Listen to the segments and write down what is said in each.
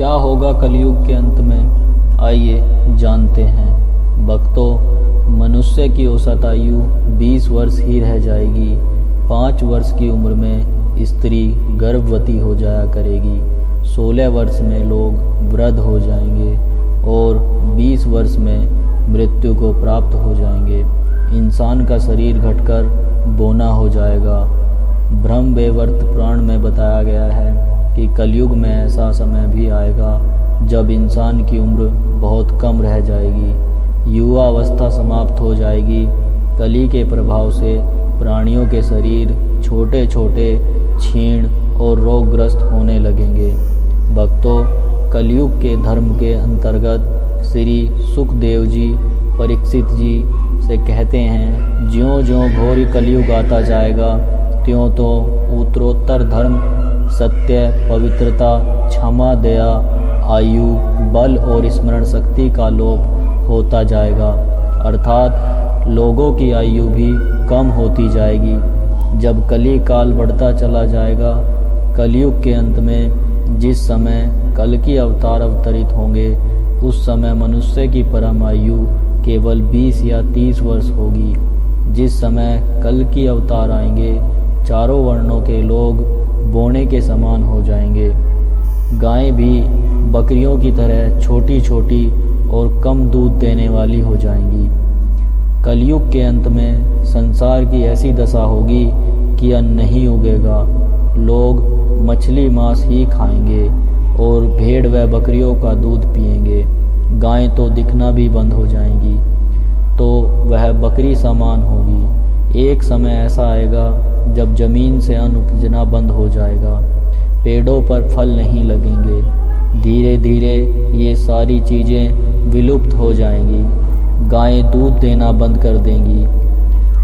क्या होगा कलयुग के अंत में, आइए जानते हैं। भक्तों, मनुष्य की औसत आयु 20 वर्ष ही रह जाएगी। 5 वर्ष की उम्र में स्त्री गर्भवती हो जाया करेगी, 16 वर्ष में लोग वृद्ध हो जाएंगे और 20 वर्ष में मृत्यु को प्राप्त हो जाएंगे। इंसान का शरीर घटकर बोना हो जाएगा। ब्रह्म वैवर्त पुराण में बताया गया है कि कलयुग में ऐसा समय भी आएगा जब इंसान की उम्र बहुत कम रह जाएगी, युवा अवस्था समाप्त हो जाएगी। कली के प्रभाव से प्राणियों के शरीर छोटे छोटे, क्षीण और रोगग्रस्त होने लगेंगे। भक्तों, कलयुग के धर्म के अंतर्गत श्री सुखदेव जी परीक्षित जी से कहते हैं, ज्यों ज्यों घोर कलयुग आता जाएगा त्यों तो उत्तरोत्तर धर्म, सत्य, पवित्रता, क्षमा, दया, आयु, बल और स्मरण शक्ति का लोप होता जाएगा। अर्थात लोगों की आयु भी कम होती जाएगी। जब कली काल बढ़ता चला जाएगा, कलयुग के अंत में जिस समय कल की अवतार अवतरित होंगे, उस समय मनुष्य की परम आयु केवल 20 या 30 वर्ष होगी। जिस समय कल की अवतार आएंगे, चारों वर्णों के लोग बोने के समान हो जाएंगे। गायें भी बकरियों की तरह छोटी छोटी और कम दूध देने वाली हो जाएंगी। कलयुग के अंत में संसार की ऐसी दशा होगी कि अन्न नहीं उगेगा। लोग मछली मांस ही खाएंगे और भेड़ व बकरियों का दूध पिएंगे। गायें तो दिखना भी बंद हो जाएंगी, तो वह बकरी समान होगी। एक समय ऐसा आएगा जब जमीन से अन्न उपजना बंद हो जाएगा, पेड़ों पर फल नहीं लगेंगे। धीरे धीरे ये सारी चीज़ें विलुप्त हो जाएंगी। गायें दूध देना बंद कर देंगी।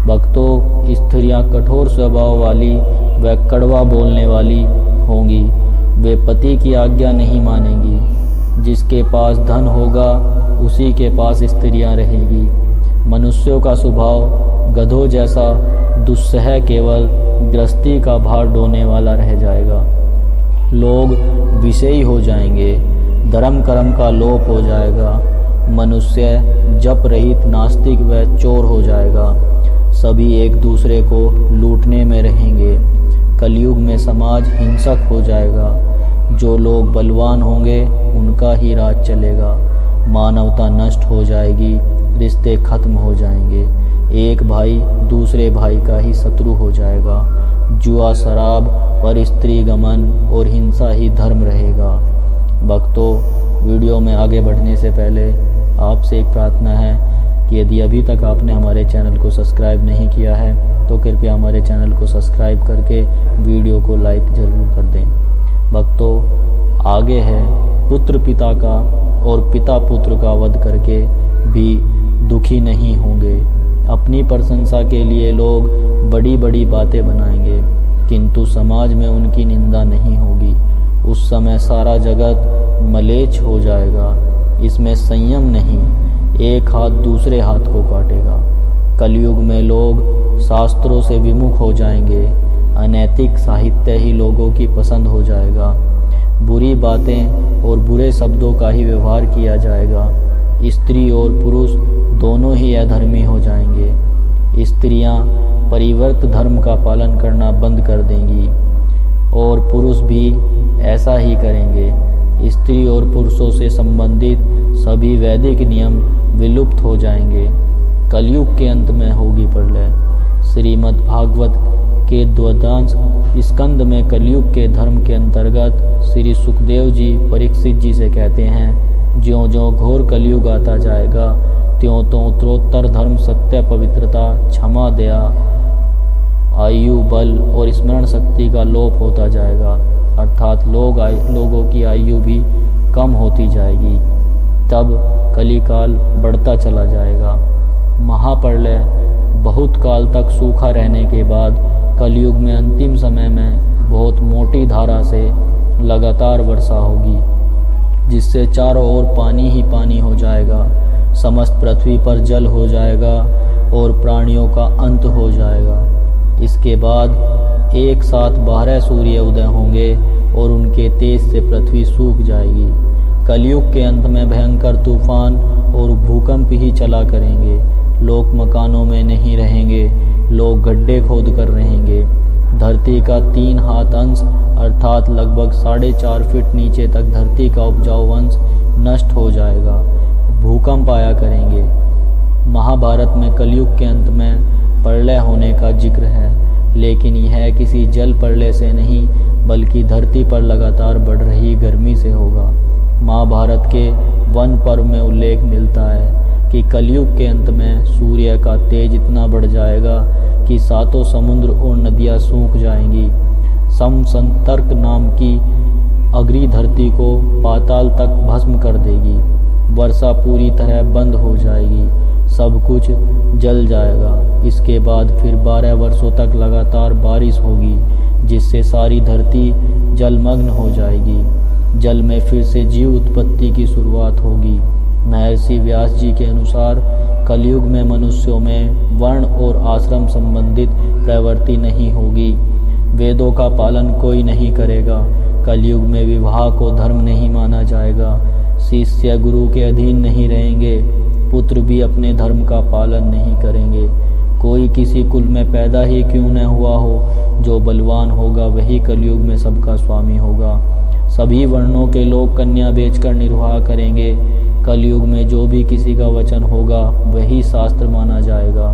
भक्तों, स्त्रियां कठोर स्वभाव वाली व कड़वा बोलने वाली होंगी। वे पति की आज्ञा नहीं मानेंगी। जिसके पास धन होगा उसी के पास स्त्रियां रहेंगी। मनुष्यों का स्वभाव गधों जैसा दुस्सह, केवल गृहस्थी का भार ढोने वाला रह जाएगा। लोग विषयी हो जाएंगे। धर्म कर्म का लोप हो जाएगा। मनुष्य जप रहित नास्तिक व चोर हो जाएगा। सभी एक दूसरे को लूटने में रहेंगे। कलयुग में समाज हिंसक हो जाएगा। जो लोग बलवान होंगे उनका ही राज चलेगा। मानवता नष्ट हो जाएगी। रिश्ते खत्म हो जाएंगे। एक भाई दूसरे भाई का ही शत्रु हो जाएगा। जुआ, शराब पर स्त्री गमन और हिंसा ही धर्म रहेगा। भक्तों, वीडियो में आगे बढ़ने से पहले आपसे एक प्रार्थना है कि यदि अभी तक आपने हमारे चैनल को सब्सक्राइब नहीं किया है तो कृपया हमारे चैनल को सब्सक्राइब करके वीडियो को लाइक ज़रूर कर दें। भक्तों, आगे है पुत्र पिता का और पिता पुत्र का वध करके भी दुखी नहीं होंगे। अपनी प्रशंसा के लिए लोग बड़ी बड़ी बातें बनाएंगे, किंतु समाज में उनकी निंदा नहीं होगी। उस समय सारा जगत मलेच्छ हो जाएगा। इसमें संयम नहीं, एक हाथ दूसरे हाथ को काटेगा। कलयुग में लोग शास्त्रों से विमुख हो जाएंगे। अनैतिक साहित्य ही लोगों की पसंद हो जाएगा। बुरी बातें और बुरे शब्दों का ही व्यवहार किया जाएगा। स्त्री और पुरुष दोनों ही अधर्मी हो जाएंगे। स्त्रियां परिवर्त धर्म का पालन करना बंद कर देंगी और पुरुष भी ऐसा ही करेंगे। स्त्री और पुरुषों से संबंधित सभी वैदिक नियम विलुप्त हो जाएंगे। कलयुग के अंत में होगी प्रलय। श्रीमद् भागवत के द्वादश स्कंद में कलयुग के धर्म के अंतर्गत श्री सुखदेव जी परीक्षित जी से कहते हैं, ज्यों ज्यों घोर कलयुग आता जाएगा त्यों तो उत्तरोत्तर धर्म, सत्य, पवित्रता, क्षमा, दया, आयु, बल और स्मरण शक्ति का लोप होता जाएगा। अर्थात लोगों की आयु भी कम होती जाएगी। तब कलिकाल बढ़ता चला जाएगा। महाप्रलय बहुत काल तक सूखा रहने के बाद कलयुग में अंतिम समय में बहुत मोटी धारा से लगातार वर्षा होगी, जिससे चारों ओर पानी ही पानी हो जाएगा। समस्त पृथ्वी पर जल हो जाएगा और प्राणियों का अंत हो जाएगा। इसके बाद एक साथ 12 सूर्य उदय होंगे और उनके तेज से पृथ्वी सूख जाएगी। कलयुग के अंत में भयंकर तूफान और भूकंप ही चला करेंगे। लोग मकानों में नहीं रहेंगे, लोग गड्ढे खोद कर रहेंगे। धरती का 3 हाथ अंश अर्थात लगभग 4.5 फीट नीचे तक धरती का उपजाऊ अंश नष्ट हो जाएगा। भूकंप आया करेंगे। महाभारत में कलयुग के अंत में प्रलय होने का जिक्र है, लेकिन यह किसी जल प्रलय से नहीं बल्कि धरती पर लगातार बढ़ रही गर्मी से होगा। महाभारत के वन पर्व में उल्लेख मिलता है कि कलयुग के अंत में सूर्य का तेज इतना बढ़ जाएगा कि 7 समुद्र और नदियां सूख जाएंगी। समसंतर्क नाम की अग्नि धरती को पाताल तक भस्म कर देगी। वर्षा पूरी तरह बंद हो जाएगी, सब कुछ जल जाएगा। इसके बाद फिर 12 वर्षों तक लगातार बारिश होगी, जिससे सारी धरती जलमग्न हो जाएगी। जल में फिर से जीव उत्पत्ति की शुरुआत होगी। महर्षि व्यास जी के अनुसार कलयुग में मनुष्यों में वर्ण और आश्रम संबंधित प्रवृत्ति नहीं होगी। वेदों का पालन कोई नहीं करेगा। कलयुग में विवाह को धर्म नहीं माना जाएगा। शिष्य गुरु के अधीन नहीं रहेंगे। पुत्र भी अपने धर्म का पालन नहीं करेंगे। कोई किसी कुल में पैदा ही क्यों न हुआ हो, जो बलवान होगा वही कलयुग में सबका स्वामी होगा। सभी वर्णों के लोग कन्या बेचकर निर्वाह करेंगे। कलयुग में जो भी किसी का वचन होगा वही शास्त्र माना जाएगा।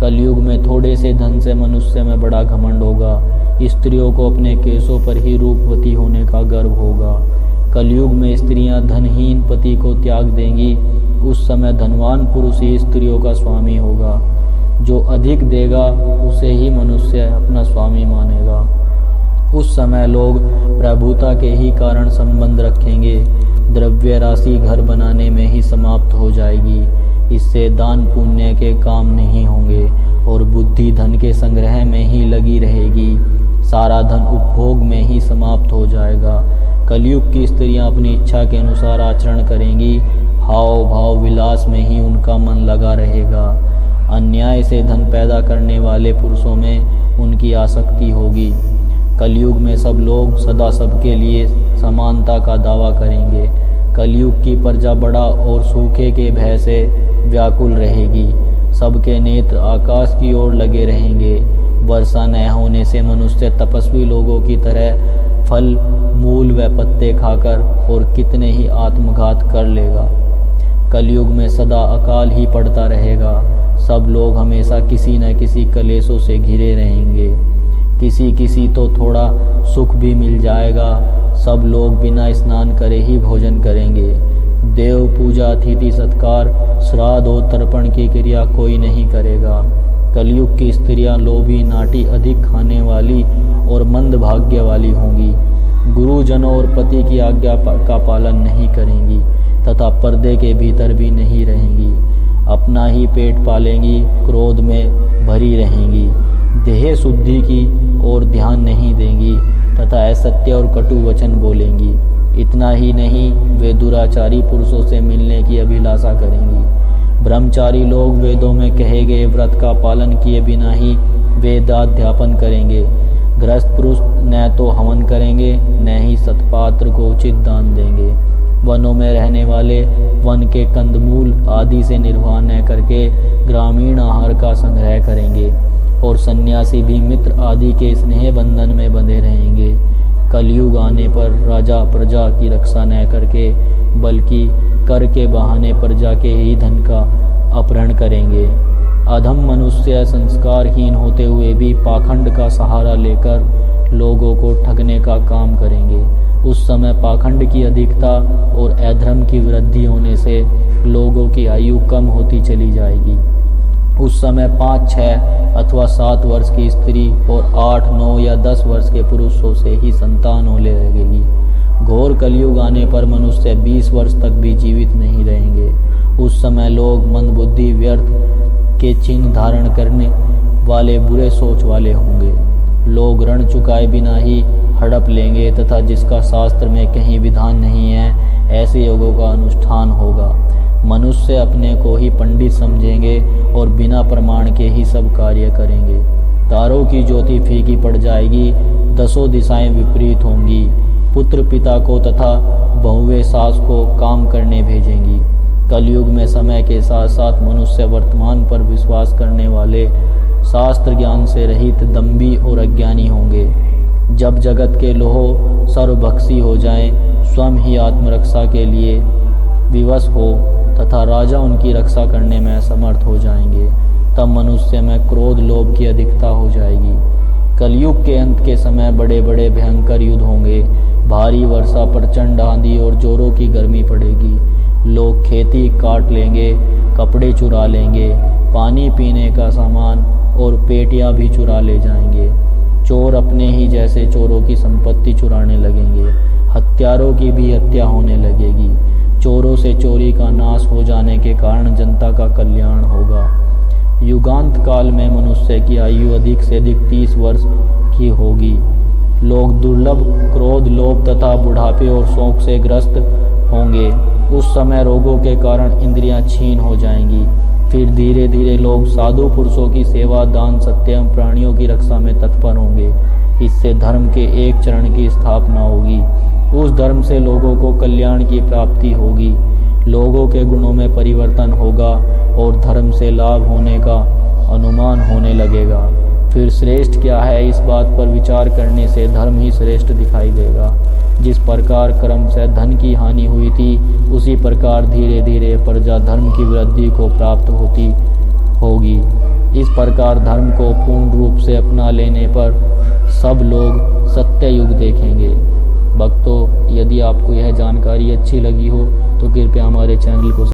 कलयुग में थोड़े से धन से मनुष्य में बड़ा घमंड होगा। स्त्रियों को अपने केसों पर ही रूपवती होने का गर्व होगा। कलयुग में स्त्रियां धनहीन पति को त्याग देंगी। उस समय धनवान पुरुष ही स्त्रियों का स्वामी होगा। जो अधिक देगा उसे ही मनुष्य अपना स्वामी मानेगा। उस समय लोग प्रभुता के ही कारण संबंध रखेंगे। द्रव्य राशि घर बनाने में ही समाप्त हो जाएगी। इससे दान पुण्य के काम नहीं होंगे और बुद्धि धन के संग्रह में ही लगी रहेगी। सारा धन उपभोग में ही समाप्त हो जाएगा। कलयुग की स्त्रियां अपनी इच्छा के अनुसार आचरण करेंगी। हाव भाव विलास में ही उनका मन लगा रहेगा। अन्याय से धन पैदा करने वाले पुरुषों में उनकी आसक्ति होगी। कलयुग में सब लोग सदा सबके लिए समानता का दावा करेंगे। कलयुग की प्रजा बड़ा और सूखे के भय से व्याकुल रहेगी। सबके नेत्र आकाश की ओर लगे रहेंगे। वर्षा न होने से मनुष्य तपस्वी लोगों की तरह फल मूल व पत्ते खाकर और कितने ही आत्मघात कर लेगा। कलयुग में सदा अकाल ही पड़ता रहेगा। सब लोग हमेशा किसी न किसी कलेशों से घिरे रहेंगे। किसी तो थोड़ा सुख भी मिल जाएगा। सब लोग बिना स्नान करे ही भोजन करेंगे। देव पूजा अतिथि सत्कार श्राद्ध और तर्पण की क्रिया कोई नहीं करेगा। कलयुग की स्त्रियां लोभी नाटी अधिक खाने वाली और मंद भाग्य वाली होंगी। गुरुजनों और पति की आज्ञा का पालन नहीं करेंगी तथा पर्दे के भीतर भी नहीं रहेंगी। अपना ही पेट पालेंगी, क्रोध में भरी रहेंगी। देह शुद्धि की ओर ध्यान नहीं देंगी तथा असत्य और कटु वचन बोलेंगी। इतना ही नहीं, वे दुराचारी पुरुषों से मिलने की अभिलाषा करेंगी। ब्रह्मचारी लोग वेदों में कहे गए व्रत का पालन किए बिना ही वेदाध्यापन करेंगे। गृहस्थ पुरुष न तो हवन करेंगे न ही सत्पात्र को उचित दान देंगे। वनों में रहने वाले वन के कंदमूल आदि से निर्वाह न करके ग्रामीण आहार का संग्रह करेंगे और सन्यासी भी मित्र आदि के स्नेह बंधन में बंधे रहेंगे। कलयुग आने पर राजा प्रजा की रक्षा न करके बल्कि कर के बहाने प्रजा के ही धन का अपहरण करेंगे। अधम मनुष्य संस्कारहीन होते हुए भी पाखंड का सहारा लेकर लोगों को ठगने का काम करेंगे। उस समय पाखंड की अधिकता और अधर्म की वृद्धि होने से लोगों की आयु कम होती चली जाएगी। उस समय 5, 6 अथवा 7 वर्ष की स्त्री और 8, 9 या 10 वर्ष के पुरुषों से ही संतान होने लगेगी। घोर कलयुग आने पर मनुष्य 20 वर्ष तक भी जीवित नहीं रहेंगे। उस समय लोग मंदबुद्धि व्यर्थ के चिन्ह धारण करने वाले बुरे सोच वाले होंगे। लोग ऋण चुकाए बिना ही हड़प लेंगे तथा जिसका शास्त्र में कहीं विधान नहीं है ऐसे योगों का अनुष्ठान होगा। मनुष्य अपने को ही पंडित समझेंगे और बिना प्रमाण के ही सब कार्य करेंगे। तारों की ज्योति फीकी पड़ जाएगी, दसों दिशाएं विपरीत होंगी। पुत्र पिता को तथा बहुएं सास को काम करने भेजेंगी। कलयुग में समय के साथ साथ मनुष्य वर्तमान पर विश्वास करने वाले, शास्त्र ज्ञान से रहित, दंभी और अज्ञानी होंगे। जब जगत के लोह सर्वभक्षी हो जाएं, स्वयं ही आत्मरक्षा के लिए विवश हो तथा राजा उनकी रक्षा करने में असमर्थ हो जाएंगे, तब मनुष्य में क्रोध लोभ की अधिकता हो जाएगी। कलयुग के अंत के समय बड़े बड़े भयंकर युद्ध होंगे। भारी वर्षा, प्रचंड आंधी और जोरों की गर्मी पड़ेगी। लोग खेती काट लेंगे, कपड़े चुरा लेंगे, पानी पीने का सामान और पेटियां भी चुरा ले जाएंगे। चोर अपने ही जैसे चोरों की संपत्ति चुराने लगेंगे। हत्यारों की भी हत्या होने लगेगी। चोरों से चोरी का नाश हो जाने के कारण जनता का कल्याण होगा। युगांत काल में मनुष्य की आयु अधिक से अधिक 30 वर्ष की होगी। लोग दुर्लभ क्रोध, लोभ तथा बुढ़ापे और शोक से ग्रस्त होंगे। उस समय रोगों के कारण इंद्रियां क्षीण हो जाएंगी। फिर धीरे धीरे लोग साधु पुरुषों की सेवा, दान, सत्य एवं प्राणियों की रक्षा में तत्पर होंगे। इससे धर्म के एक चरण की स्थापना होगी। उस धर्म से लोगों को कल्याण की प्राप्ति होगी। लोगों के गुणों में परिवर्तन होगा और धर्म से लाभ होने का अनुमान होने लगेगा। फिर श्रेष्ठ क्या है, इस बात पर विचार करने से धर्म ही श्रेष्ठ दिखाई देगा। जिस प्रकार कर्म से धन की हानि हुई थी, उसी प्रकार धीरे धीरे प्रजा धर्म की वृद्धि को प्राप्त होती होगी। इस प्रकार धर्म को पूर्ण रूप से अपना लेने पर सब लोग सत्य युग देखेंगे। भक्तों, यदि आपको यह जानकारी अच्छी लगी हो तो कृपया हमारे चैनल को